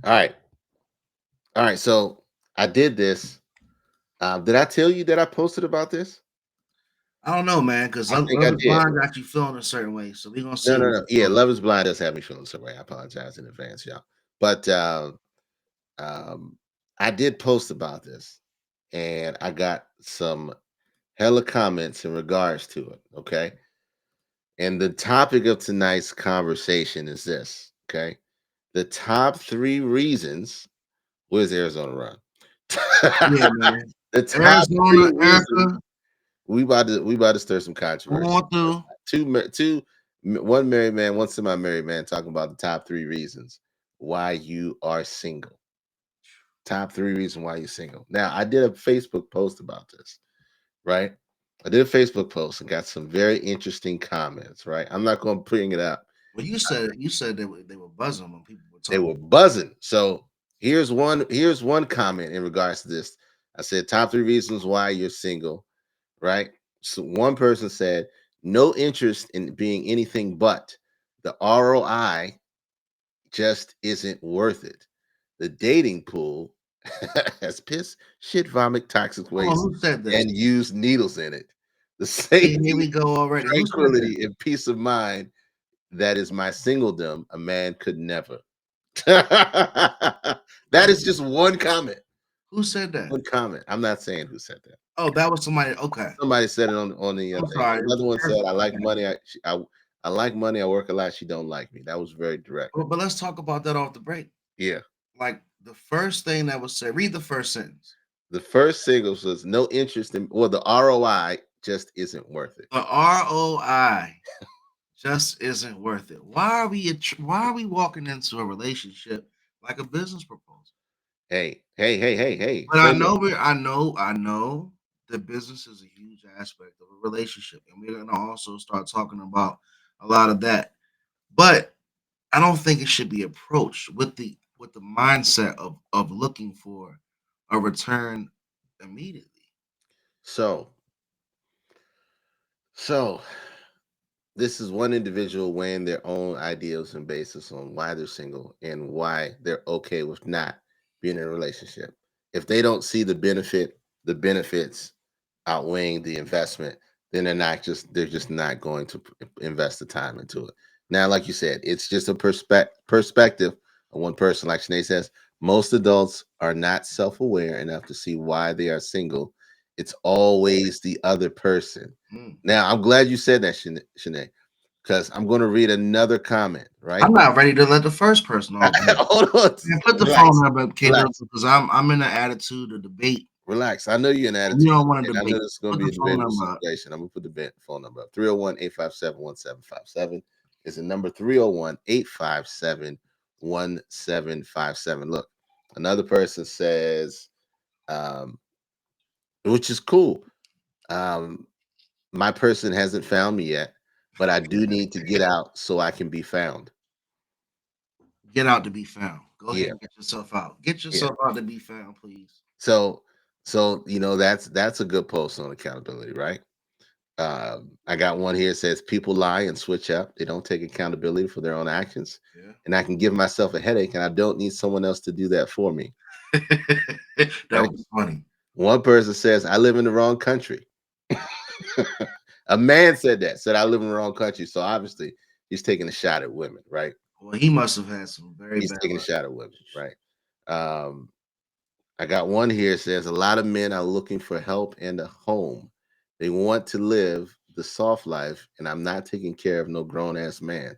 All right. All right. So I did this. Did I tell you that I posted about this? I don't know, man, because I think I Love Is did. Blind got you feeling a certain way. So we're gonna No, see no, what no. you Yeah, feel. Love is Blind does have me feeling some way. I apologize in advance, y'all. But um, I did post about this, and I got some hella comments in regards to it. Okay. And the topic of tonight's conversation is this. Okay. The top three reasons. Where's Arizona run? Yeah, man. The top Arizona, three reasons Erica, we about to stir some come controversy. on through. One married man, one semi-married man talking about the top three reasons why you are single. Top three reasons why you're single. Now, I did a Facebook post about this, right? I did a Facebook post and got some very interesting comments, right? I'm not going to bring it up. Well, you said they were buzzing when people were They talking. were buzzing. So here's one comment in regards to this. I said top three reasons why you're single, right? So one person said no interest in being anything but the ROI just isn't worth it. The dating pool has piss, shit, vomit, toxic Hold on, waste, who said this? and used needles in it. The See, here we safety, go already. Who said this? tranquility, and peace of mind that is my singledom a man could never. That is just one comment. Who said that? One comment. I'm not saying who said that. Oh, that was somebody. Okay, Somebody said it on the I'm thing. sorry. It was Another a one said, person. "I like Okay. money. I like money. I work a lot. She don't like me." That was very direct. But let's talk about that off the break. Yeah. Like the first thing that was said. Read the first sentence. The first single was no interest in, well, the ROI just isn't worth it. The ROI just isn't worth it. Why are we walking into a relationship like a business proposal? Hey, hey, hey, hey, hey. But Say no. I know that business is a huge aspect of a relationship, and we're gonna also start talking about a lot of that. But I don't think it should be approached with the mindset of looking for a return immediately. So, so this is one individual weighing their own ideals and basis on why they're single and why they're okay with not being in a relationship. If they don't see the benefits outweighing the investment, then they're just not going to invest the time into it. Now, like you said, it's just a perspective of one person. Like Sinead says, most adults are not self-aware enough to see why they are single. It's always the other person. Mm. Now, I'm glad you said that, Shanae, because I'm going to read another comment, right? I'm not ready to let the first person off the hook. Hold on. Man, put the Relax. phone number, K Dub, Relax. because I'm in the attitude of debate. Relax. I know you're in And we attitude, don't want to and I know debate. this is going to Put be the a phone debatable number up. situation. I'm going to put the phone number up. 301-857-1757 is the number. 301-857-1757. Look, another person says, um, which is cool. Um, my person hasn't found me yet, but I do need to get out so I can be found. Get out to be found. Go ahead Yeah, and get yourself out. Get yeah. yourself out to be found, please. So, that's a good post on accountability, right? I got one here that says people lie and switch up. They don't take accountability for their own actions. Yeah. And I can give myself a headache and I don't need someone else to do that for me. That Right. was funny. One person says, I live in the wrong country. A man said I live in the wrong country. So obviously he's taking a shot at women, right? Well, he must have had some very He's bad taking a luck. shot at women, right? Um, I got one here that says a lot of men are looking for help and a home. They want to live the soft life, and I'm not taking care of no grown ass man.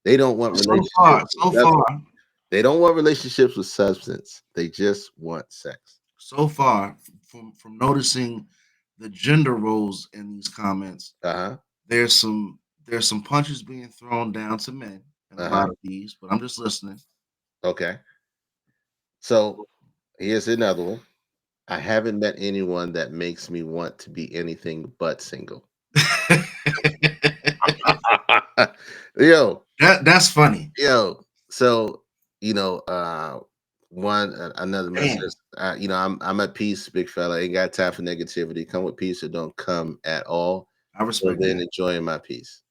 They don't want So far, relationships with so far, they don't want relationships with substance. They just want sex. so far, from noticing the gender roles in these comments, Uh-huh. there's some there's some punches being thrown down to men in a Uh-huh. lot of these. But I'm just listening. Okay. So here's another one. I haven't met anyone that makes me want to be anything but single. yo, That's funny. yo. So, another Damn, message. I'm at peace, big fella. Ain't got time for negativity. Come with peace or don't come at all. I So respect then that. enjoying my peace.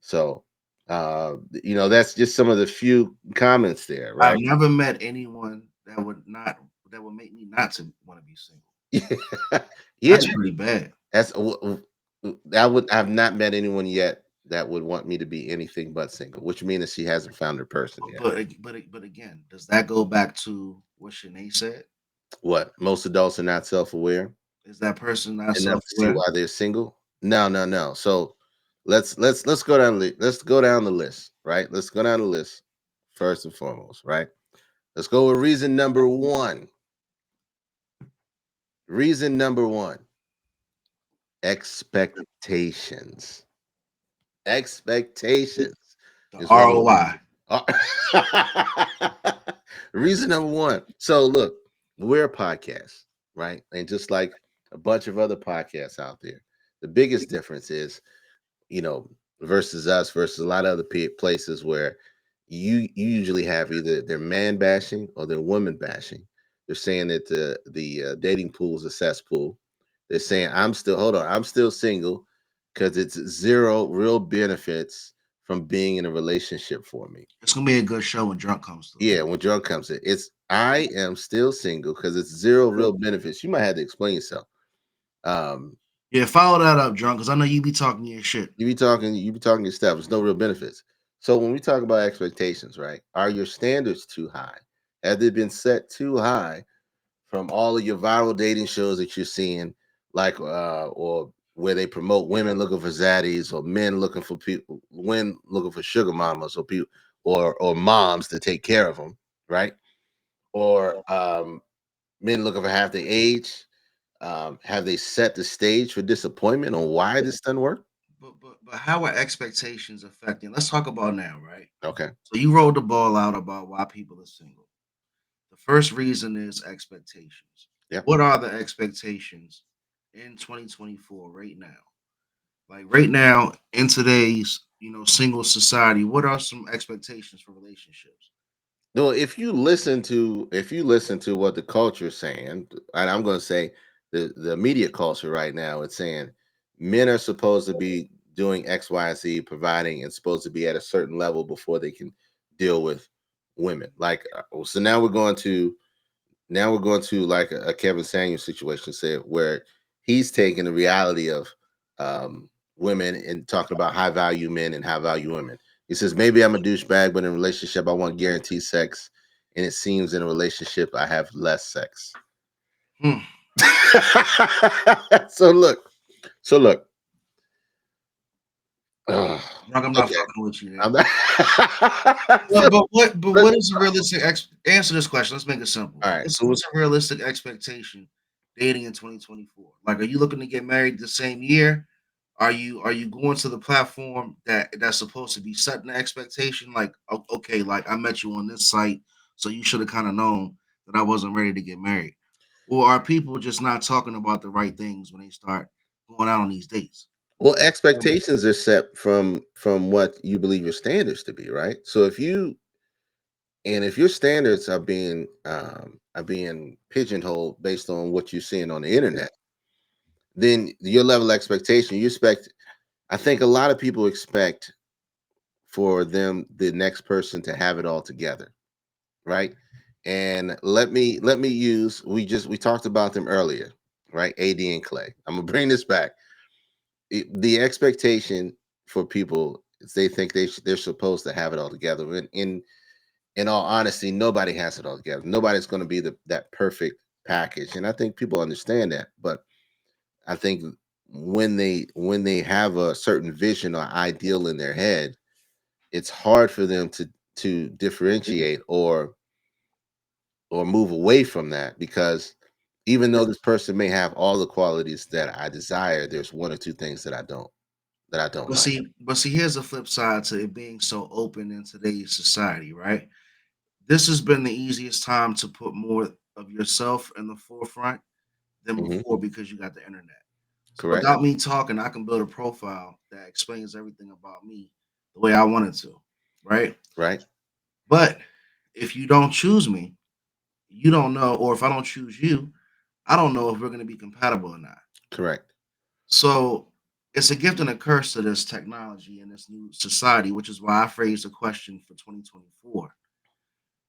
So That's just some of the few comments there, I've right? never met anyone that would make me not to want to be single. Yeah, That's pretty bad. that's I've not met anyone yet that would want me to be anything but single, which means that she hasn't found her person yet. But again, does that go back to what Shanae said? What, most adults are not self-aware Is that person not enough self to see aware? why they're single? No, no, no. So let's go down let's go down the list, right? Let's go down the list first and foremost, right? Let's go with reason number one. Reason number one: expectations. Expectations The is one of the ROI. reason number one. So look, we're a podcast, right? And just like a bunch of other podcasts out there, the biggest difference is, you know, versus us versus a lot of other places where you usually have either they're man bashing or they're woman bashing. They're saying that the dating pool is a cesspool. They're saying I'm still single because it's zero real benefits from being in a relationship for me. It's gonna be a good show when drunk comes through. Yeah, when drug comes in, it's I am still single because it's zero real benefits. You might have to explain yourself. Um, Yeah, follow that up, drunk, because I know you be talking your shit. you be talking your stuff. There's no real benefits. So when we talk about expectations, right? Are your standards too high? Have they been set too high from all of your viral dating shows that you're seeing, like or where they promote women looking for zaddies or men looking for people, women looking for sugar mamas or people or moms to take care of them, right? Or men looking for half the age. Have they set the stage for disappointment on why this doesn't work? But how are expectations affecting? Let's talk about now, right? Okay. So you rolled the ball out about why people are single. The first reason is expectations. Yep. What are the expectations in 2024 right now? Like right now in today's, single society, what are some expectations for relationships? No, if you listen to what the culture is saying, and I'm going to say the media culture right now, it's saying men are supposed to be doing X, Y, Z, providing, and supposed to be at a certain level before they can deal with women. Like, so now we're going to like a Kevin Samuel situation, say where he's taking the reality of women and talking about high value men and high value women. He says maybe I'm a douchebag, but in a relationship I want guaranteed sex, and it seems in a relationship I have less sex. Hmm. so look, so look. Ugh, Drunk, I'm not okay, fucking with you I'm there. not. But So, what let's- is a realistic answer this question? Let's make it simple. all right, What's a realistic expectation dating in 2024? Like, are you looking to get married the same year? Are you going to the platform that's supposed to be setting the expectation? Like, okay, like I met you on this site, so you should have kind of known that I wasn't ready to get married. Or are people just not talking about the right things when they start going out on these dates? well, expectations are set from what you believe your standards to be, right? So if your standards are being pigeonholed based on what you're seeing on the internet, then your level of expectation, you expect, I think a lot of people expect for them the next person to have it all together, right? And let me use, we talked about them earlier, right? AD and Clay. I'm gonna bring this back. The expectation for people is they think they're supposed to have it all together. In all honesty, nobody has it all together. Nobody's going to be that perfect package, and I think people understand that. But I think when they have a certain vision or ideal in their head, it's hard for them to differentiate or move away from that, because even though this person may have all the qualities that I desire, there's one or two things that I don't like. Here's the flip side to it being so open in today's society, right? This has been the easiest time to put more of yourself in the forefront than Hmm. before because you got the internet. So Correct. without me talking, I can build a profile that explains everything about me the way I wanted to, right? Right. But if you don't choose me, you don't know, or if I don't choose you, I don't know if we're going to be compatible or not. Correct. So it's a gift and a curse to this technology and this new society, which is why I phrased a question for 2024.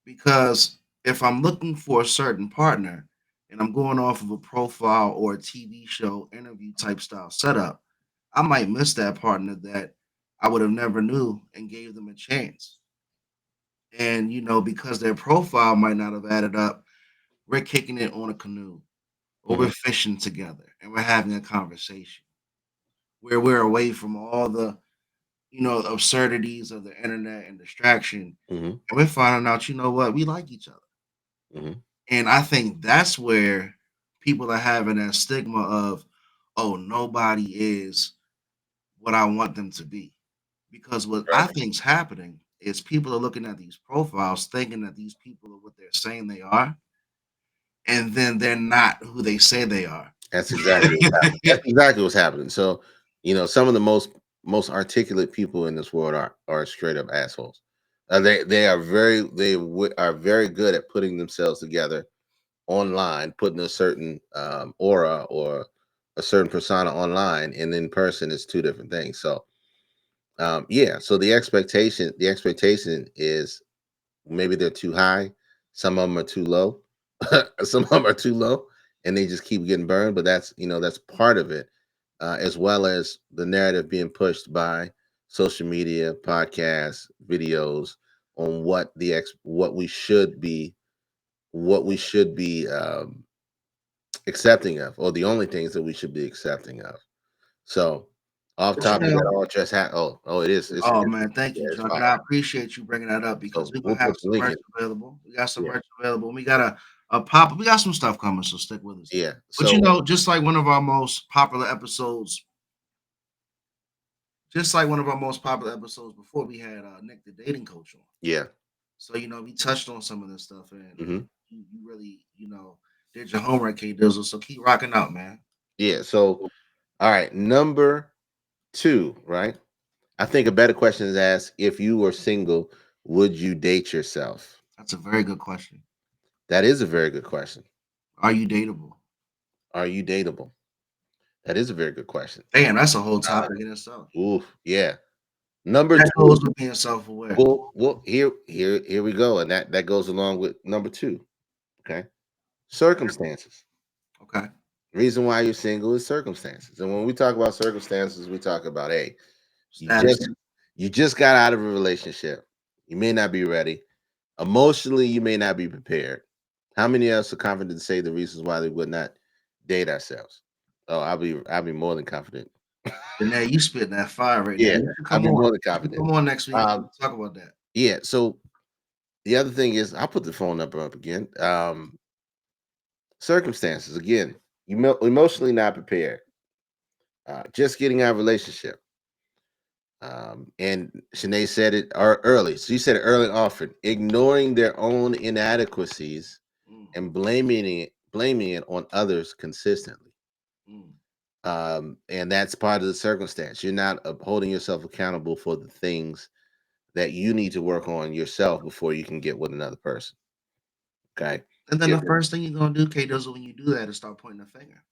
Because if I'm looking for a certain partner and I'm going off of a profile or a TV show interview type style setup, I might miss that partner that I would have never knew and gave them a chance. And because their profile might not have added up, we're kicking it on a canoe or we're Hmm. fishing together and we're having a conversation where we're away from all the absurdities of the internet and distraction. Hmm. And we're finding out, what, we like each other. Hmm. And I think that's where people are having that stigma of, oh, nobody is what I want them to be. Because what I Right. think's happening is people are looking at these profiles thinking that these people are what they're saying they are, and then they're not who they say they are. That's exactly what's happening. That's exactly what's happening. So, some of the most articulate people in this world are straight up assholes. They are are very good at putting themselves together online, putting a certain aura or a certain persona online, and in person it's two different things. So, yeah. So the expectation is maybe they're too high. Some of them are too low. Some of them are too low, and they just keep getting burned. But that's part of it, as well as the narrative being pushed by social media, podcasts, videos on what we should be accepting of, or the only things that we should be accepting of. So, off But topic, that all just oh, it is. oh man, thank Yeah, you, it's Chuck, fire. and I appreciate you bringing that up because So we're we'll gonna have put the some link merch in. available. We got some Yeah, merch available, and we got a pop. We got some stuff coming, so stick with us. yeah. But So just like one of our most popular episodes, before, we had Nick, the dating coach, on. yeah. So we touched on some of this stuff, and Hmm. you really did your homework, K Dizzle. So keep rocking out, man. Yeah. So, all right. Number two, right? I think a better question is asked: if you were single, would you date yourself? That's a very good question. That is a very good question. Are you dateable? Are you dateable? That is a very good question. Damn, that's a whole Uh, topic in itself. ooh, yeah. Number That goes two. with being self-aware. Well, here we go, and that goes along with number two. Okay, circumstances. Okay. Reason why you're single is circumstances, and when we talk about circumstances, we talk about, hey, you Status. you just got out of a relationship. You may not be ready emotionally. You may not be prepared. How many of us are confident to say the reasons why they would not date ourselves? Oh, I'll be more than confident. And now you spitting that fire right now. Yeah, You should I'll come be on. more than You should confident. come on next week and Um, talk about that. yeah. So the other thing is, I'll put the phone number up again. Circumstances again. Emotionally not prepared. Just getting out of a relationship. And Shanae said it early. So you said it early and often. Ignoring their own inadequacies Mm, and blaming it on others consistently. mm. And that's part of the circumstance. You're not holding yourself accountable for the things that you need to work on yourself before you can get with another person. Okay. And then If the first thing you're gonna do, K Dizzle, when you do that is start pointing a finger.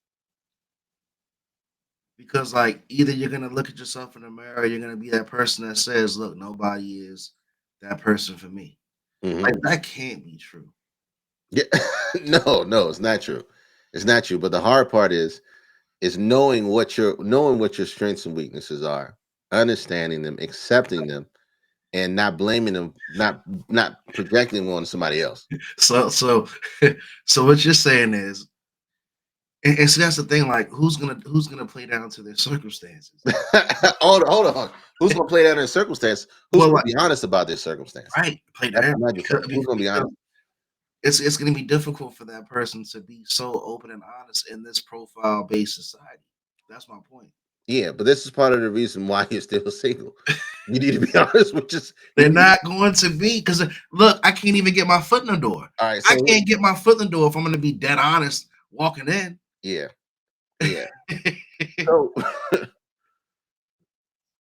Because like either you're gonna look at yourself in the mirror, or you're gonna be that person that says, look, nobody is that person for me. Mhm. Like that can't be true. Yeah, no, it's not true. It's not true. But the hard part is knowing what your strengths and weaknesses are, understanding them, accepting them, and not blaming them, not projecting them on somebody else. So so what you're saying is, and see that's the thing, like who's gonna play down to their circumstances? Hold on. Who's gonna play that in circumstance? Who's Well, gonna like, be honest about their circumstance? right, play That's down what I just said. because, Who's gonna be because honest? it's gonna be difficult for that person to be so open and honest in this profile based society. That's my point. Yeah, but this is part of the reason why you're still single. You need to be honest with just you They're need not going to be because look, I can't even get my foot in the door. all right, I so can't get my foot in the door if I'm gonna be dead honest walking in. yeah, yeah. So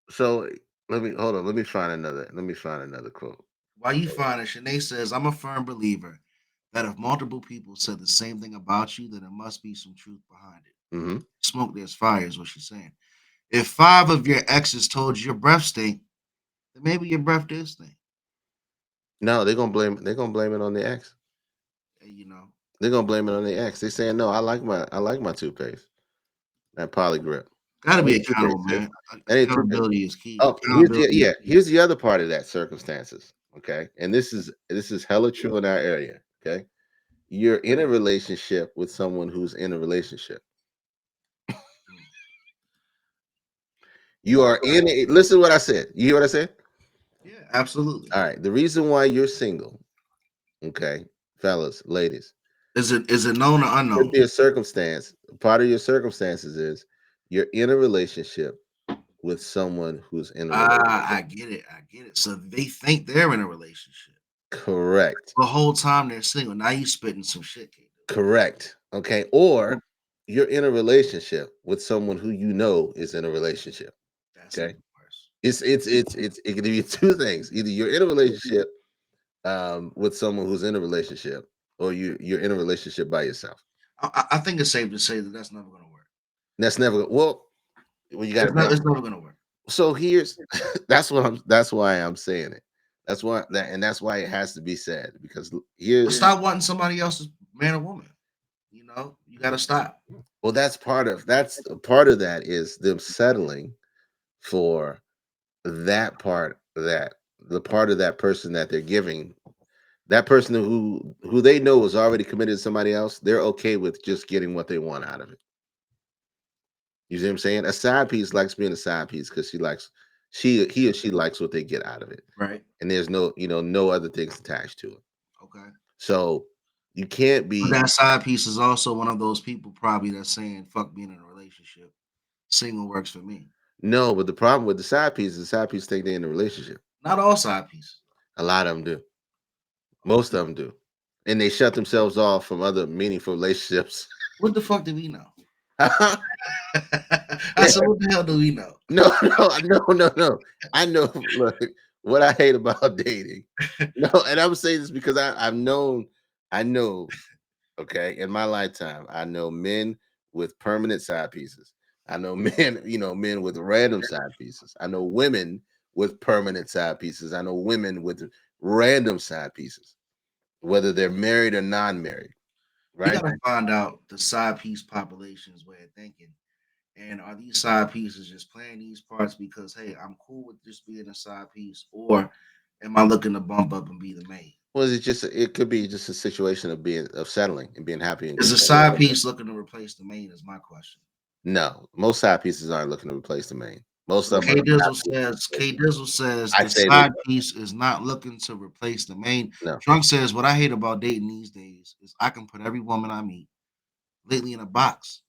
so let me hold on. Let me find another quote. While you find it, Shanae says, I'm a firm believer that if multiple people said the same thing about you, then there must be some truth behind it. Hmm. Smoke, there's fire, is what she's saying. If 5 of your exes told you your breath stink, then maybe your breath did stink. No, they're gonna blame it on the ex. You know, They're gonna blame it on the ex. They saying no, I like my toothpaste. That poly grip. gotta That be ain't accountable, toothpaste, sis. man. That ain't toothpaste. Accountability is key. Oh, Accountability is key. here's the other part of that circumstances. Okay. And this is hella true in our area. Okay. You're in a relationship with someone who's in a relationship. Mm. You are in a listen to what I said. You hear what I said? Yeah, absolutely. All right. The reason why you're single, okay, fellas, ladies, Is it known or could unknown? be a circumstance. Part of your circumstances is you're in a relationship with someone who's in a Ah, relationship. I get it. I get it. So they think they're in a relationship. Correct. The whole time they're single. Now you spitting some shit, K. Correct. Okay. Or you're in a relationship with someone who you know is in a relationship. That's Okay. even worse. It can be two things. Either you're in a relationship with someone who's in a relationship, or you're in a relationship by yourself. I think it's safe to say that that's never going to work. That's never well you got to It's never going to work. so here's that's why I'm saying it. That's why it has to be said because But here's stop wanting somebody else's man or woman. You know, you got to stop. well that's a part of that is them settling for that part that the part of that person that they're giving that person who they know is already committed to somebody else, they're okay with just getting what they want out of it. You see what I'm saying? A side piece likes being a side piece because he or she likes what they get out of it. Right. And there's no other things attached to it. Okay. So you can't But be that side piece is also one of those people probably that's saying, fuck being in a relationship. Single works for me. no, but the problem with the side piece think they're in a relationship. Not all side pieces. A lot of them do. Most Okay. of them do. And they shut themselves off from other meaningful relationships. What the fuck do we know? I said, what the hell do we know? No, no. I know. Look, what I hate about dating. No, and I'm saying this because I know. Okay, in my lifetime, I know men with permanent side pieces. I know men, men with random side pieces. I know women with permanent side pieces. I know women with random side pieces, whether they're married or non-married. We Right? got to find out the side piece population's way of thinking. And are these side pieces just playing these parts because, hey, I'm cool with just being a side piece? Or am I looking to bump up and be the main? Was it just? It could be just a situation of settling and being happy and Is a content. side piece looking to replace the main? Is my question. No, most side pieces aren't looking to replace the main. Most So of them are happy. K Dizzle says I the say they side piece is not looking to replace the main. no. Drunk says what I hate about dating these days is I can put every woman I meet lately in a box.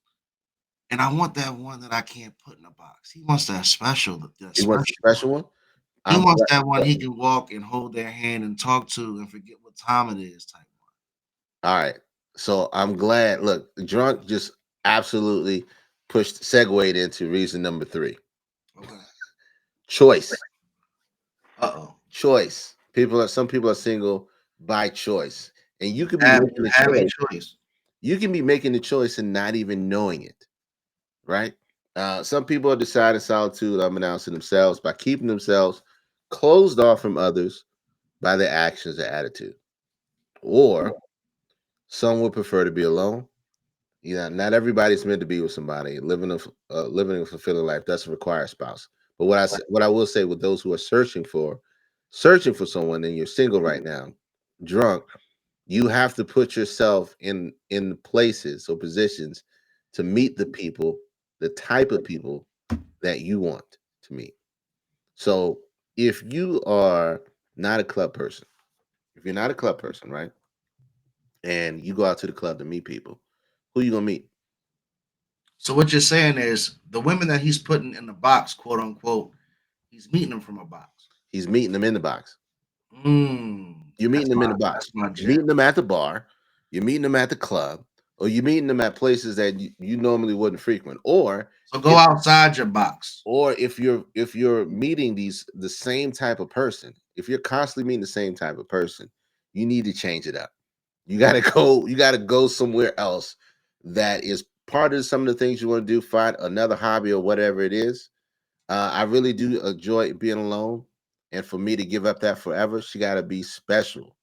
And I want that one that I can't put in a box. He wants that He wants a special one. special one. He I'm wants glad. that one he can walk and hold their hand and talk to and forget what time it is type All right. So I'm glad. Look, drunk just absolutely segued into reason number three. one. Okay. Choice. Uh-oh. Choice. Some people are single by choice. And you could be Have making you the have a choice. choice? You can be making the choice and not even knowing it. Right? Some people are deciding solitude unbeknownst to themselves by keeping themselves closed off from others by their actions or attitude. Or some would prefer to be alone. Yeah, not everybody's meant to be with somebody. Living a fulfilling life doesn't require a spouse. But what I will say with those who are searching for someone, and you're single right now, drunk, you have to put yourself in places or positions to meet the people, the type of people that you want to meet. So if you are not a club person, if you're not a club person, right, and you go out to the club to meet people, who you gonna meet? So what you're saying is the women that he's putting in the box, quote unquote, he's meeting them from a box. He's meeting them in the box. You're meeting That's them in my the that's box. my You're gem. meeting them at the bar. You're meeting them at the club, or you're meeting them at places that you normally wouldn't frequent. So go If outside your box. if you're meeting the same type of person, if you're constantly meeting the same type of person, you need to change it up. You gotta go somewhere else that is part of some of the things you want to do. Find another hobby or whatever it is, I really do enjoy being alone, and for me to give up that forever, she got to be special,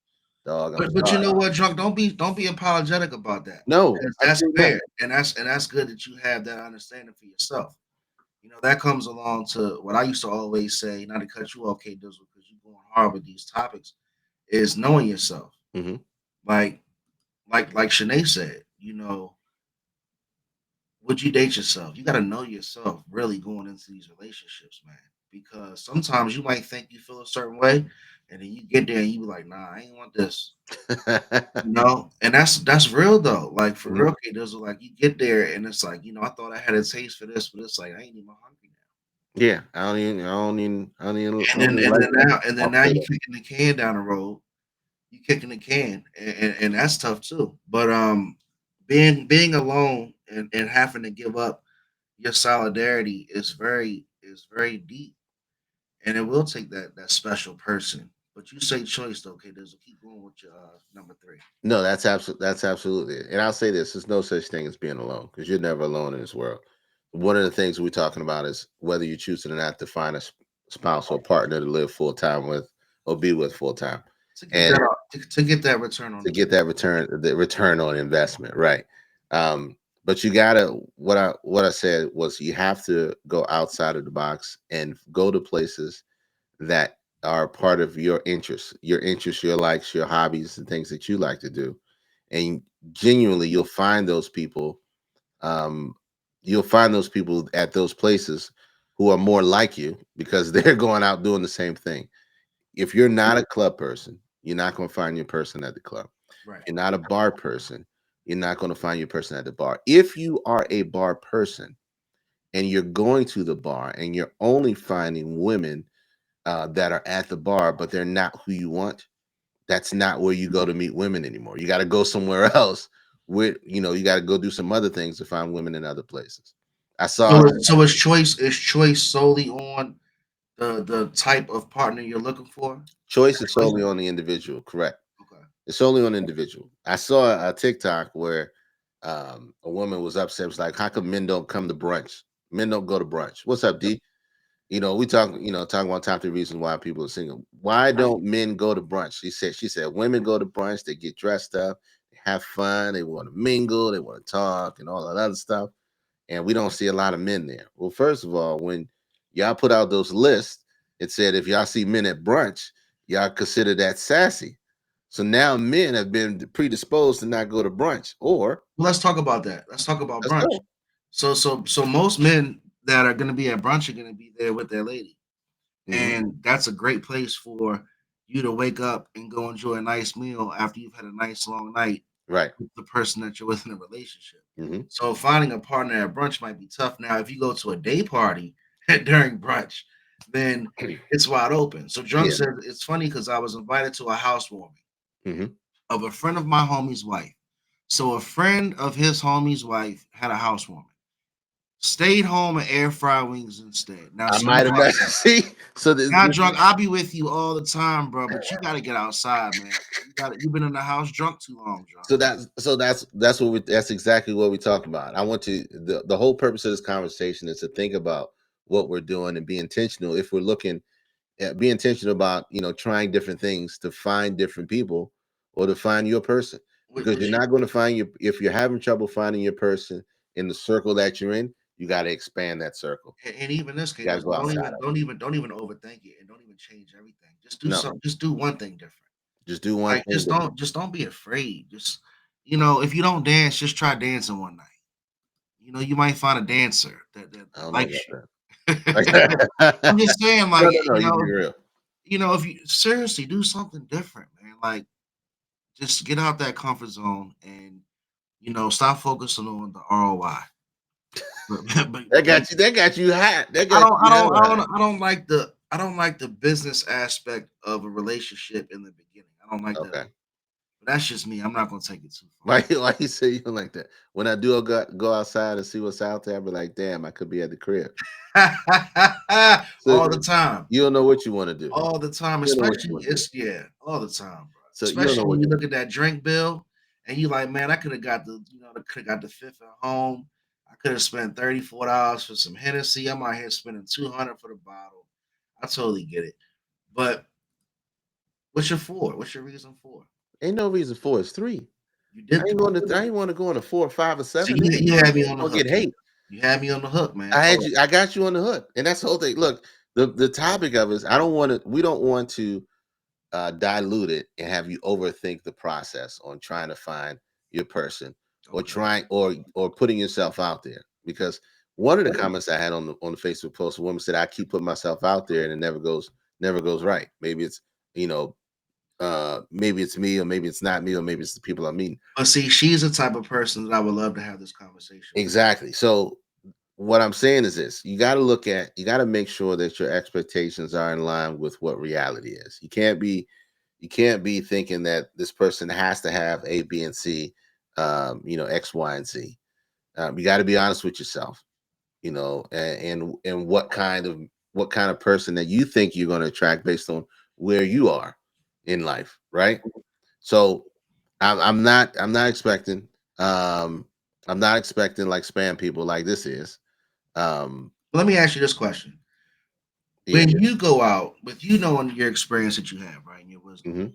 dog. I'm But you sorry. know what, drunk? Don't be apologetic about that. No, That's absolutely not. fair, and that's good that you have that understanding for yourself. You know, that comes along to what I used to always say, not to cut you off, K Dizzle, because you're going hard with these topics, is knowing yourself. Hmm. Like like Shanae said, would you date yourself? You gotta know yourself really going into these relationships, man. Because sometimes you might think you feel a certain way, and then you get there and you be like, nah, I ain't want this. And that's real though. Like for Mhm. real, K Dizzle, like you get there and it's like, I thought I had a taste for this, but it's like I ain't even hungry now. Yeah, I And don't then even and like then that. now and then I'll now say you that. kicking the can down the road. You kicking the can, and that's tough too. But being alone and having to give up your solidarity is very deep, and it will take that special person. But you say choice though, okay? There's keep going with your number three. No, that's absolutely it. And I'll say this: there's no such thing as being alone because you're never alone in this world. One of the things we're talking about is whether you choose it or not to find a spouse or partner to live full time with or be with full time, To get and that out, to get that return on to get that return on investment, right? But you gotta what I said was you have to go outside of the box and go to places that are part of your interests, your likes, your hobbies, and things that you like to do. And genuinely, um, you'll find those people at those places who are more like you because they're going out doing the same thing. If you're not a club person, you're not going to find your person at the club. right. If you're not a bar person, you're not going to find your person at the bar. If you are a bar person and you're going to the bar and you're only finding women that are at the bar, but they're not who you want, that's not where you go to meet women anymore. You got to go somewhere else. You got to go do some other things to find women in other places. I saw So is choice solely on the type of partner you're looking for? choice is Choice? solely on the individual. Correct. Okay. It's only on the individual. I saw a TikTok where a woman was upset. It was like, "How come men don't come to brunch? Men don't go to brunch." What's up, D? We talking about top three reasons why people are single. Why Right. don't men go to brunch? She said women go to brunch, they get dressed up, they have fun, they want to mingle, they want to talk and all that other stuff. And we don't see a lot of men there. Well, first of all, when y'all put out those lists, it said if y'all see men at brunch, y'all consider that sassy. So now men have been predisposed to not go to brunch. Or Well, let's talk about that. Let's talk about let's brunch. go. So most men that are going to be at brunch are going to be there with their lady, Hmm. and that's a great place for you to wake up and go enjoy a nice meal after you've had a nice long night Right. with the person that you're with in a relationship. Hmm. So finding a partner at brunch might be tough. Now, if you go to a day party during brunch, then it's wide open. So Drunk Yeah. said it's funny because I was invited to a housewarming Hmm. of a friend of my homie's wife. So a friend of his homie's wife had a housewarming. Stayed home and air fried wings instead. Now, I see, might have not see. So now drunk, I'll be with you all the time, bro. But you gotta get outside, man. You've been in the house drunk too long, drunk. that's exactly what we talk about. I want to the whole purpose of this conversation is to think about what we're doing and be intentional. If we're looking at be intentional about trying different things to find different people or to find your person, because you're Which not going to find your if you're having trouble finding your person in the circle that you're in, you got to expand that circle. and even this You case, got to go don't outside even of it. don't even don't even overthink it and don't even change everything. Just do No, something. Just do one thing different. just do one Like thing different. just don't be afraid. Just if you don't dance, just try dancing one night. You might find a dancer I that don't know likes about you. that. I'm just saying, No, like, no, no. You be real. if you seriously do something different, man, like just get out that comfort zone and stop focusing on the ROI. But, That but got you. That got you hot. That I got don't I you don't I hella hot. don't I don't like the business aspect of a relationship in the beginning. I don't like that. Okay. But that's just me. I'm not gonna take it too Why you say you like that? When I do go outside and see what's out there, I be like, damn, I could be at the crib. far. So All the time. you don't know what you want to do. All the time. You don't know what you Especially want to do. it's yeah, all the time, bro. So you don't know Especially when what you you look want. at that drink bill and you like, man, I could have got the fifth at home. I could have spent $34 for some Hennessy. I'm out here spending 200 for the bottle. I totally get it. But what's your for? What's your reason for? Ain't no reason for it. It's three. You I did ain't three. want to. I ain't want to go on a 4, 5, or So 7. you had me on the Gonna hook. get hate. You had me on the hook, man. I had Oh, you. I got you on the hook, and that's the whole thing. Look, the topic of it is I don't want to. We don't want to dilute it and have you overthink the process on trying to find your person or okay. trying or putting yourself out there. Because one of the comments I had on the Facebook post, a woman said, "I keep putting myself out there and it never goes right. Maybe it's you know maybe it's me or maybe it's not me or maybe it's the people I'm meeting." But see, she's the type of person that I would love to have this conversation with. Exactly. So what I'm saying is this: you got to make sure that your expectations are in line with what reality is. You can't be thinking that this person has to have A, B, and C, X, Y, and Z. You got to be honest with yourself, and what kind of person that you think you're going to attract based on where you are in life, right? So I'm not expecting um, I'm not expecting like spam people like this is. Um, Let me ask you this question: yeah. when you go out, with you knowing your experience that you have, right, and your wisdom, hmm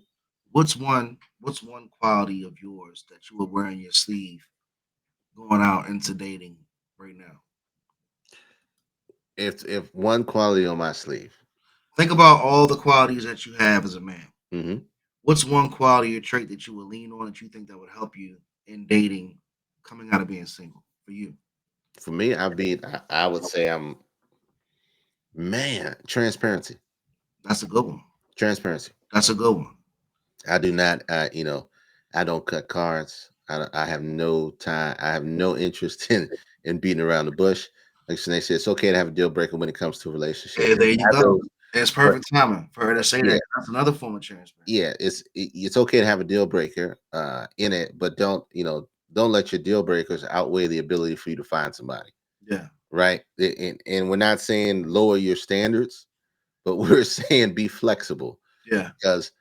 what's one quality of yours that you would wear on your sleeve going out into dating right now? If one quality on my sleeve. Think about all the qualities that you have as a man. hmm What's one quality or trait that you would lean on that you think that would help you in dating, coming out of being single for you? For me, I would say I'm man transparency. That's a good one. Transparency. That's a good one. I do not. I don't cut cards. I have no time. I have no interest in beating around the bush. Like Sinead said, it's okay to have a deal breaker when it comes to a relationship. Hey, there you Have go. those, It's but perfect timing for her to say yeah, that. That's another form of transparency. yeah, it's okay to have a deal breaker in it, but don't let your deal breakers outweigh the ability for you to find somebody, Yeah, right? And we're not saying lower your standards, but we're saying be flexible yeah, because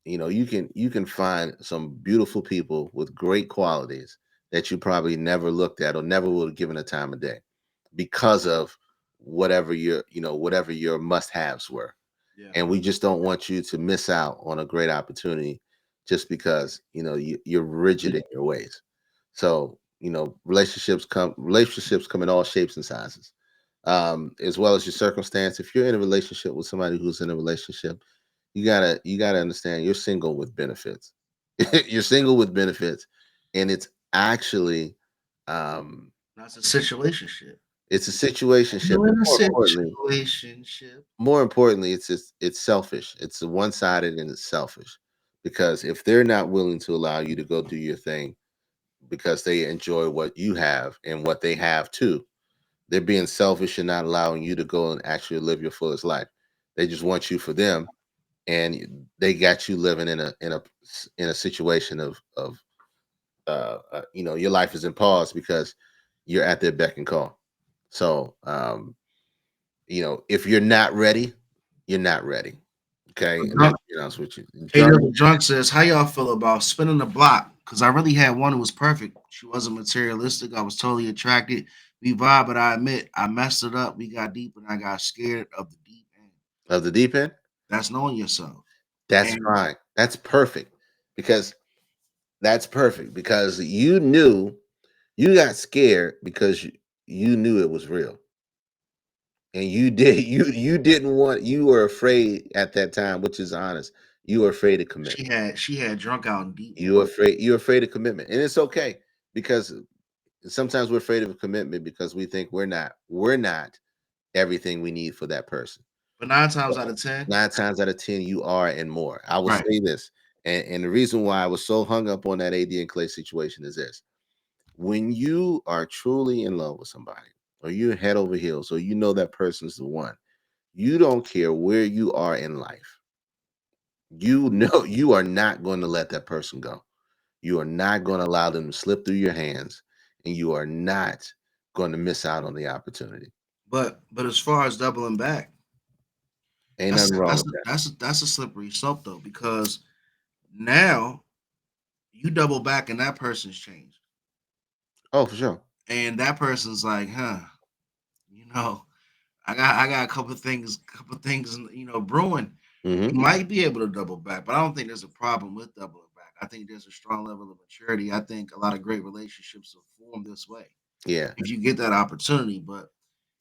you can find some beautiful people with great qualities that you probably never looked at or never would have given a time of day because of whatever your must-haves were. yeah. And we just don't want you to miss out on a great opportunity just because you're rigid in your ways. So relationships come in all shapes and sizes, as well as your circumstance. If you're in a relationship with somebody who's in a relationship, you gotta understand you're single with benefits. You're single with benefits, and it's actually um That's a situationship. it's a situationship, You but in a more importantly, situationship. it's selfish. It's a one-sided and it's selfish. Because if they're not willing to allow you to go do your thing because they enjoy what you have and what they have too, they're being selfish and not allowing you to go and actually live your fullest life. They just want you for them, and they got you living in a situation of your life is in pause because you're at their beck and call. So if you're not ready, you're not ready. Okay, and that's to be honest with you. Hey, Drunk. the drunk says, "How y'all feel about spinning the block? Because I really had one who was perfect. She wasn't materialistic. I was totally attracted. We vibe, but I admit I messed it up. We got deep, and I got scared of the deep end. Of the deep end, That's knowing yourself. that's And fine. That's perfect because you got scared because you knew it was real. And you were afraid at that time, which is honest. You were afraid of commitment. she had drunk out in deep You're water. afraid you're afraid of commitment. And it's okay because sometimes we're afraid of commitment because we think we're not everything we need for that person. But 9 times out of 10, 9 times out of 10, you are and more. I will right? say this, and the reason why I was so hung up on that AD and Clay situation is this: when you are truly in love with somebody, or you're head over heels, or you know that person's the one, you don't care where you are in life. You know you are not going to let that person go. You are not going to allow them to slip through your hands, and you are not going to miss out on the opportunity. But as far as doubling back, Ain't that's nothing wrong that's with that. that's a slippery slope though, because now you double back and that person's changed. Oh, for sure. and that person's like, huh, you know, I got a couple things, brewing. Hmm. You might be able to double back, but I don't think there's a problem with doubling back. I think there's a strong level of maturity. I think a lot of great relationships are formed this way Yeah. if you get that opportunity. But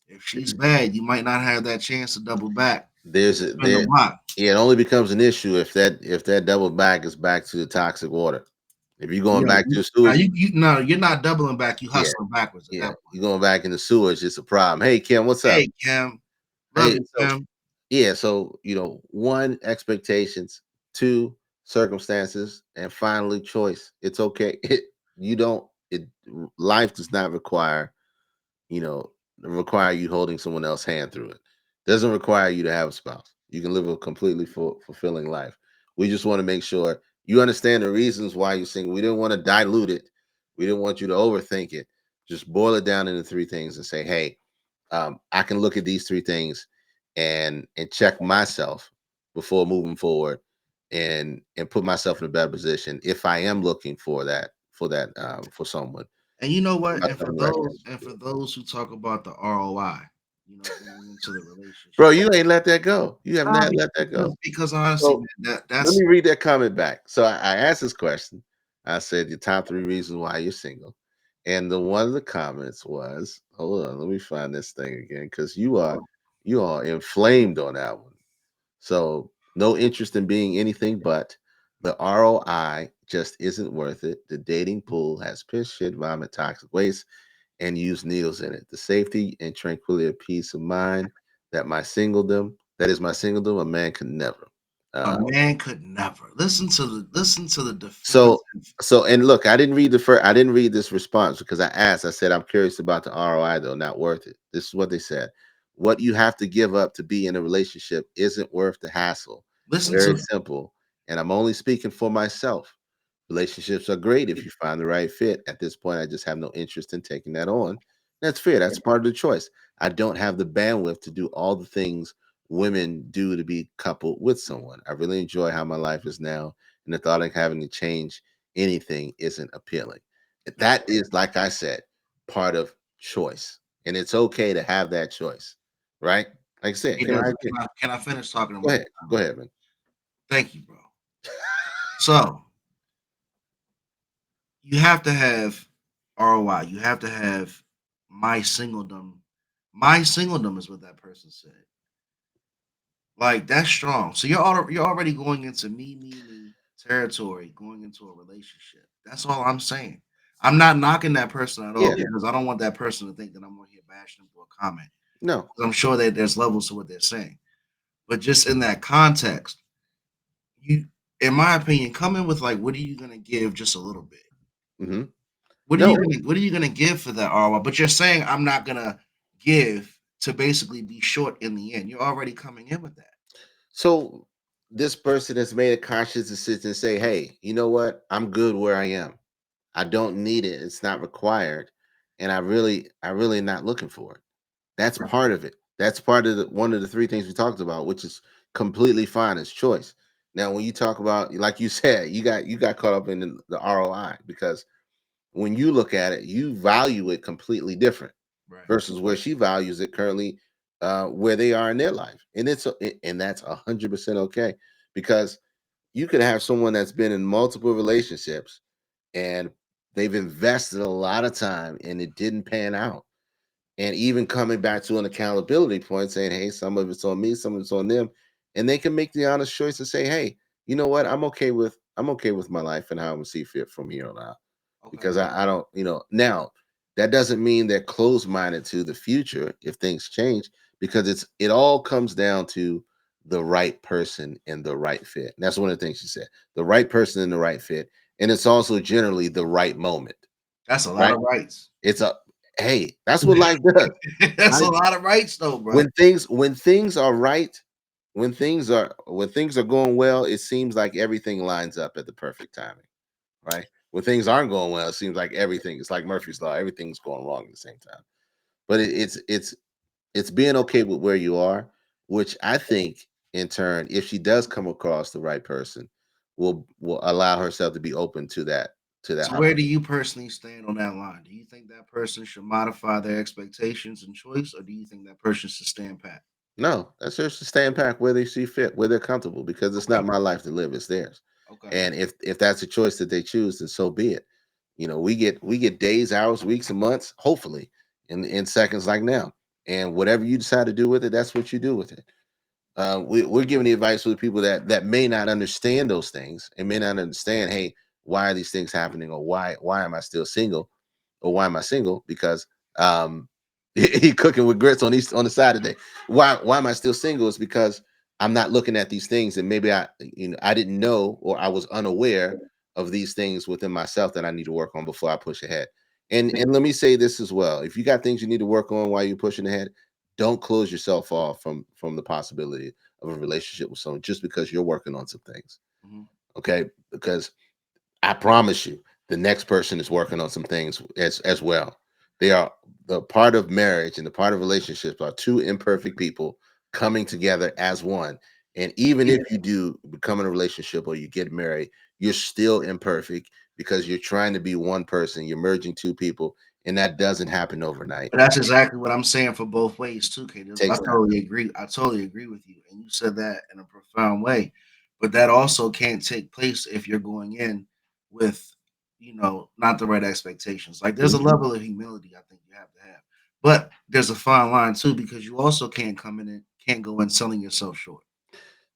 if she's bad, you might not have that chance to double back There's and a spin the there block. Yeah, it only becomes an issue if that double back is back to the toxic water. If you're going Yeah, back to you, the now sewage, you no, you're not doubling back. You yeah, hustling backwards at yeah, that point. you're going back in the sewage, it's a problem. Hey Kim, what's up? Hey, Cam, love Hey, you, so Cam. yeah, so one, expectations, two, circumstances, and finally choice. It's okay. You don't it Life does not you know, require you holding someone else's hand through it. Doesn't require you to have a spouse. You can live a completely fulfilling life. We just want to make sure you understand the reasons why you're single. We didn't want to dilute it. We didn't want you to overthink it. Just boil it down into three things and say, hey, I can look at these three things and check myself before moving forward and put myself in a better position if I am looking for someone. And you know what? And Myself for in the right those place. and for those who talk about the ROI, going into the Bro, relationship, you ain't let that go. You have nah, not let that go. because honestly, So man, that let that's me read that comment back. So I asked this question. I said your top three reasons why you're single. And the one of the comments was, hold on, let me find this thing again. Because you are inflamed on that one. So no interest in being anything but the ROI just isn't worth it. The dating pool has piss, shit, vomit, toxic waste, and use needles in it. The safety and tranquility of peace of mind that is my singledom, a man could never. a Uh, man could never listen to the so definitive. and look, I didn't read this response because I asked. I said I'm curious about the ROI though, not worth it. This is what they said. What you have to give up to be in a relationship isn't worth the hassle. Listen Very to simple. And I'm only speaking for myself. Relationships are great if you find the right fit. At this point, I just have no interest in taking that on. That's fair. That's part of the choice. I don't have the bandwidth to do all the things women do to be coupled with someone. I really enjoy how my life is now, and the thought of having to change anything isn't appealing. that's That is, like I said, part of choice. And it's okay to have that choice, right? Like I said, Hey, can I Desmond, can I finish talking go about ahead? the Go comment? ahead, man. Thank you, bro. So you have to have ROI. You have to have my singledom. My singledom is what that person said. Like that's strong. So you're already going into me territory, going into a relationship. That's all I'm saying. I'm not knocking that person at all Yeah, because I don't want that person to think that I'm on here bashing them for a comment. no. 'Cause I'm sure that there's levels to what they're saying. But just in that context, you, in my opinion, come in with like, what are you gonna give just a little bit? Hmm. What are you No. gonna what are you gonna give for that ROI? But you're saying I'm not gonna give to basically be short in the end. You're already coming in with that. So this person has made a conscious decision to say, hey, you know what? I'm good where I am. I don't need it. It's not required. And I really not looking for it. That's part of it. That's part of one of the three things we talked about, which is completely fine as choice. Now, when you talk about, like you said, you got caught up in the ROI because when you look at it, you value it completely different Right. versus where she values it currently, where they are in their life, and and that's 100% okay because you could have someone that's been in multiple relationships and they've invested a lot of time and it didn't pan out, and even coming back to an accountability point saying, hey, some of it's on me, some of it's on them, and they can make the honest choice to say, hey, you know what, I'm okay with my life and how I'm gonna see fit from here on out Okay. because I don't, now that doesn't mean they're closed minded to the future if things change because it all comes down to the right person and the right fit. And that's one of the things she said, the right person and the right fit. And it's also generally the right moment, That's a lot right? of rights. It's a, hey, that's what life does. That's a Life, lot of rights though, bro. when things are right, when things are going well, it seems like everything lines up at the perfect timing, right? When things aren't going well, it seems like everything, it's like Murphy's Law, everything's going wrong at the same time. But it's being okay with where you are, which I think in turn, if she does come across the right person, will allow herself to be open to that So heart. where do you personally stand on that line? Do you think that person should modify their expectations and choice, or do you think that person should stand pat? No, that's just to stay in pack where they see fit, where they're comfortable, because it's Okay, not my life to live, it's theirs. okay. And if that's a choice that they choose, then so be it. We get days, hours, weeks, and months, hopefully, in seconds like now. And whatever you decide to do with it, that's what you do with it. We're giving the advice to the people that may not understand those things and may not understand, hey, why are these things happening, or why am I still single, or why am I single? Because um, he cooking with grits on the side today. Why am I still single? Is because I'm not looking at these things, and maybe I didn't know, or I was unaware of these things within myself that I need to work on before I push ahead. And let me say this as well: if you got things you need to work on while you're pushing ahead, don't close yourself off from the possibility of a relationship with someone just because you're working on some things. Mhm. Okay, because I promise you, the next person is working on some things as well. They are the part of marriage, and the part of relationships are two imperfect people coming together as one. And even Yeah, if you do become in a relationship or you get married, you're still imperfect because you're trying to be one person. You're merging two people, and that doesn't happen overnight. but that's exactly what I'm saying for both ways too, Kate. It I takes time. totally agree. I totally agree with you, and you said that in a profound way. But that also can't take place if you're going in with, not the right expectations. Like there's a Mhm. level of humility I think you have to have, but there's a fine line too because you also can't come in and can't go in selling yourself short.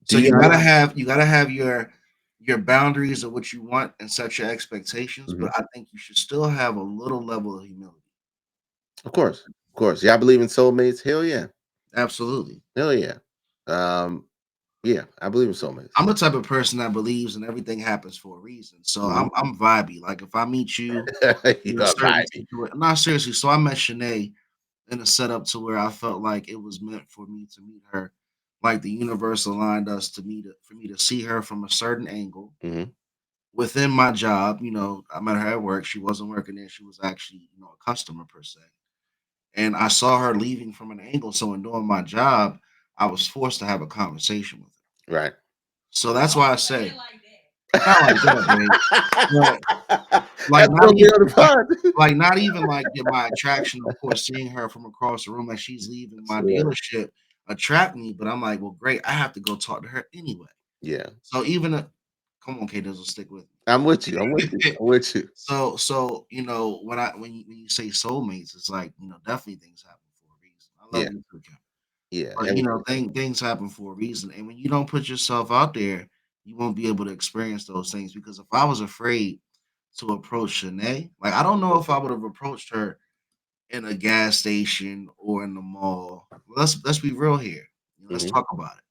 Do So you you have? gotta have your boundaries of what you want and set your expectations, but Mhm. I think you should still have a little level of humility. Of course, of course. Y'all believe in soulmates? Hell yeah, Absolutely. hell yeah. Um, yeah, I believe in soulmates. I'm the type of person that believes and everything happens for a reason. So Mhm. I'm vibey. Like if I meet you You in a are certain vibey. situation, not seriously. So I met Shanae in a setup to where I felt like it was meant for me to meet her. Like the universe aligned us to meet for me to see her from a certain angle Mhm. within my job. I met her at work. She wasn't working there. She was actually, a customer per se. And I saw her leaving from an angle. So in doing my job, I was forced to have a conversation with her. Right. So that's why I say not like that, babe. But like That's not gonna be even on the pod. like not even like my attraction, of course, seeing her from across the room as she's leaving my Yeah. dealership attract me. But I'm like, well, great, I have to go talk to her anyway. Yeah. So even come on, K Dizzle, stick with I'm with you. I'm with you. me. I'm with you. So when you say soulmates, it's like definitely things happen for a reason. I love Yeah. you too, Kim. Yeah. But Everything. things happen for a reason, and when you don't put yourself out there, you won't be able to experience those things. Because if I was afraid to approach Shanae, like I don't know if I would have approached her in a gas station or in the mall. Let's be real here. Let's Mhm. talk about it.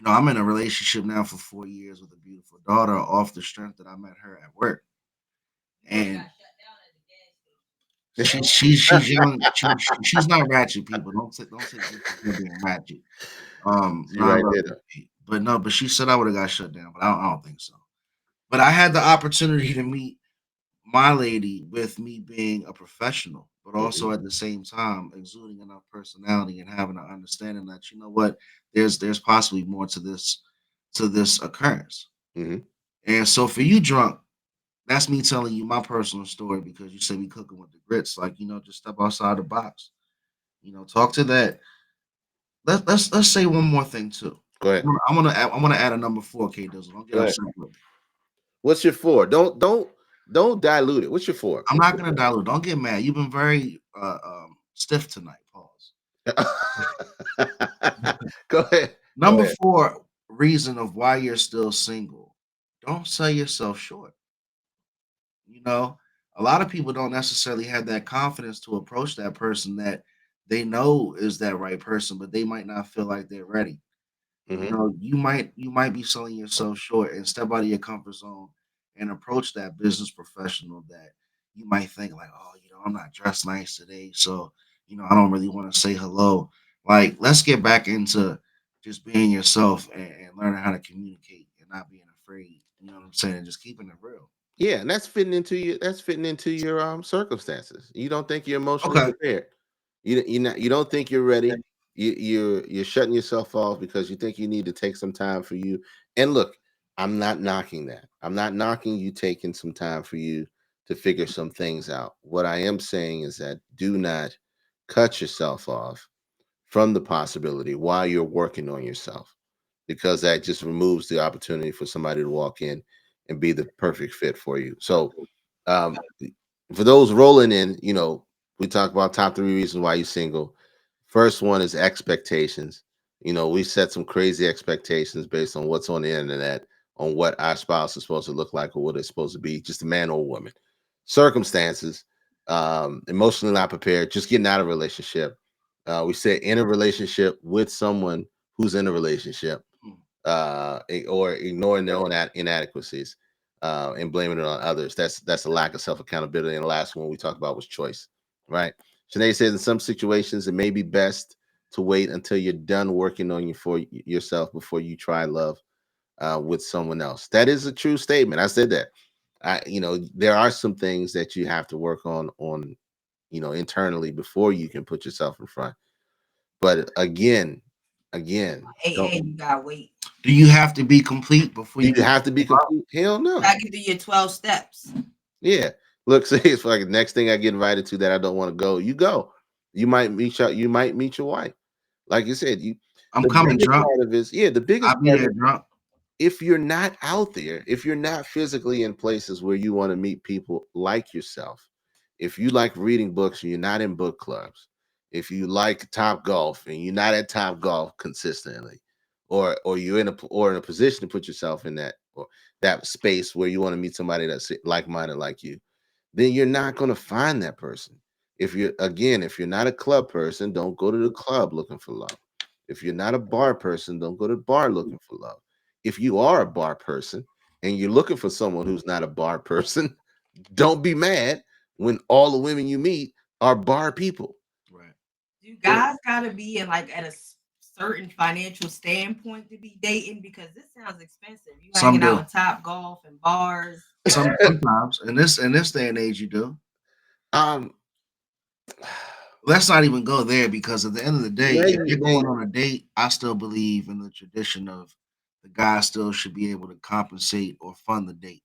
I'm in a relationship now for 4 years with a beautiful daughter off the strength that I met her at work. And she's young. She's not ratchet. People don't take this as her being ratchet. She No, I right love there you, though. Pete. But no, but she said I would have got shut down, but I don't think so. But I had the opportunity to meet my lady with me being a professional, but Mhm. also at the same time exuding enough personality and having an understanding that what there's possibly more to this occurrence. Mhm. And so for you, drunk, that's me telling you my personal story because you said we cooking with the grits. Like just step outside the box. Talk to that. Let's say one more thing too. Go ahead. I want to add a number four, K Dizzle. Don't get Go ahead. upset with me. What's your four? Don't dilute it. What's your four? I'm not gonna dilute. Don't get mad. You've been very stiff tonight. Pause. Go ahead. Go Number ahead. four reason of why you're still single. Don't sell yourself short. You know, a lot of people don't necessarily have that confidence to approach that person that they know is that right person, but they might not feel like they're ready. Mhm. You might be selling yourself short and step out of your comfort zone and approach that business professional that you might think like, oh, I'm not dressed nice today, so I don't really want to say hello. Like, let's get back into just being yourself and learning how to communicate and not being afraid. You know what I'm saying? And just keeping it real. Yeah, and that's fitting into your circumstances. You don't think you're emotionally Okay. prepared. You don't think you're ready. You're shutting yourself off because you think you need to take some time for you. And look, I'm not knocking that. I'm not knocking you taking some time for you to figure some things out. What I am saying is that do not cut yourself off from the possibility while you're working on yourself, because that just removes the opportunity for somebody to walk in and be the perfect fit for you. So, um, for those rolling in, we talk about top 3 reasons why you're single. First one is expectations. We set some crazy expectations based on what's on the internet, on what our spouse is supposed to look like or what it's supposed to be, just a man or a woman. Circumstances, emotionally not prepared, just getting out of a relationship. We said in a relationship with someone who's in a relationship, Hmm. or ignoring their own inadequacies, and blaming it on others. That's a lack of self accountability. And the last one we talked about was choice, right? Sinead says in some situations it may be best to wait until you're done working on you for yourself before you try love with someone else. That is a true statement. I said that. There are some things that you have to work on internally before you can put yourself in front. But again, don't. AA, you gotta wait. Do you have to be complete before Do you you can? have to be complete? Hell You no. gotta get through your 12 steps. Yeah. Look, say it's like the next thing I get invited to that I don't want to go, you go. You might meet your wife. Like you said, I'm the coming biggest drunk. part of it is, yeah, the biggest I'll be part there is drunk. if you're not out there, if you're not physically in places where you want to meet people like yourself, if you like reading books and you're not in book clubs, if you like Top Golf and you're not at Top Golf consistently, or you're in a position to put yourself in that or that space where you want to meet somebody that's like-minded like you, then you're not going to find that person. If you're not a club person, don't go to the club looking for love. If you're not a bar person, don't go to the bar looking for love. If you are a bar person and you're looking for someone who's not a bar person, don't be mad when all the women you meet are bar people. Right. Do guys gotta be in like at a certain financial standpoint to be dating? Because this sounds expensive. You Some hanging out do. in Top Golf and bars. Sometimes in this day and age, you do. um Let's not even go there because at the end of the day, if maybe you're going on a date, I still believe in the tradition of the guy still should be able to compensate or fund the date.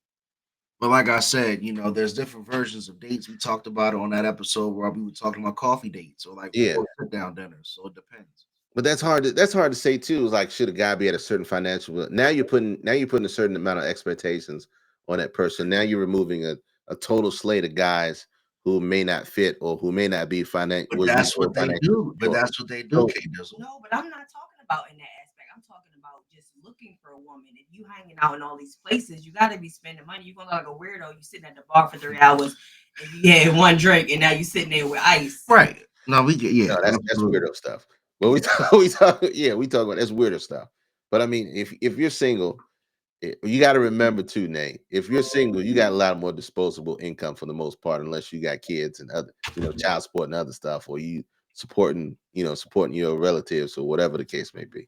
But like I said, there's different versions of dates. We talked about it on that episode where we were talking about coffee dates or like yeah. or sit down dinners. So it depends. But that's hard to say too. Is like, should a guy be at a certain financial? Now you're putting a certain amount of expectations on that person. Now you're removing a total slate of guys who may not fit or who may not be But where you that's feel what they financially do. But secure. that's what they do, So K Dizzle. No, but I'm not talking about in that aspect. I'm talking about just looking for a woman. If you hanging out in all these places, you gotta be spending money. You're gonna look like a weirdo. You sitting at the bar for 3 hours and you had one drink and now you sitting there with ice. Right. No, we get no, yeah, that's absolutely. weirdo stuff. But we talk about that's weirder stuff. But I mean, if you're single, you got to remember too, Nate. If you're single, you got a lot more disposable income for the most part, unless you got kids and other, child support and other stuff, or you supporting your relatives or whatever the case may be.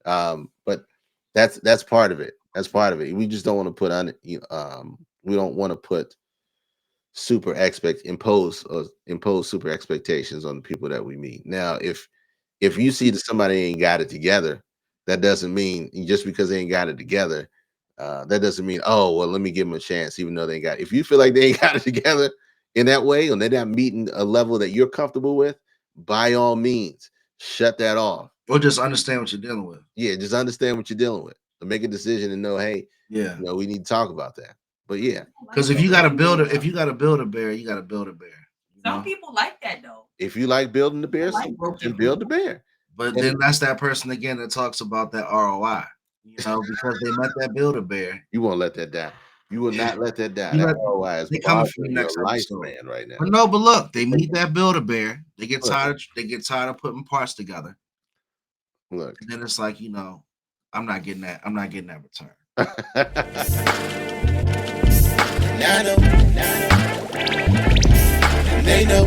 But that's part of it. That's part of it. We just don't want to put on, we don't want to put impose super expectations on the people that we meet. Now, if you see that somebody ain't got it together, that doesn't mean just because they ain't got it together, that doesn't mean, oh well, let me give them a chance, even though they got. If you feel like they ain't got it together in that way, and they're not meeting a level that you're comfortable with, by all means, shut that off. Or just understand what you're dealing with. Yeah, just understand what you're dealing with, and make a decision and know, hey, Yeah. we need to talk about that. But yeah, Because if you gotta build a if you gotta build a bear, you gotta build a bear. Some people like that though. if you like building the bear, Like broken then build the people. bear. But And then that's that person again that talks about that ROI. Because they met that build a bear. you won't let that die. You will not let that die. You That let ROI is they coming for bothering you your next episode. lifespan right now. But look, they meet that build a bear. They get Look, tired of putting parts together. look. And then it's like, I'm not getting that. I'm not getting that return. Nano, they know.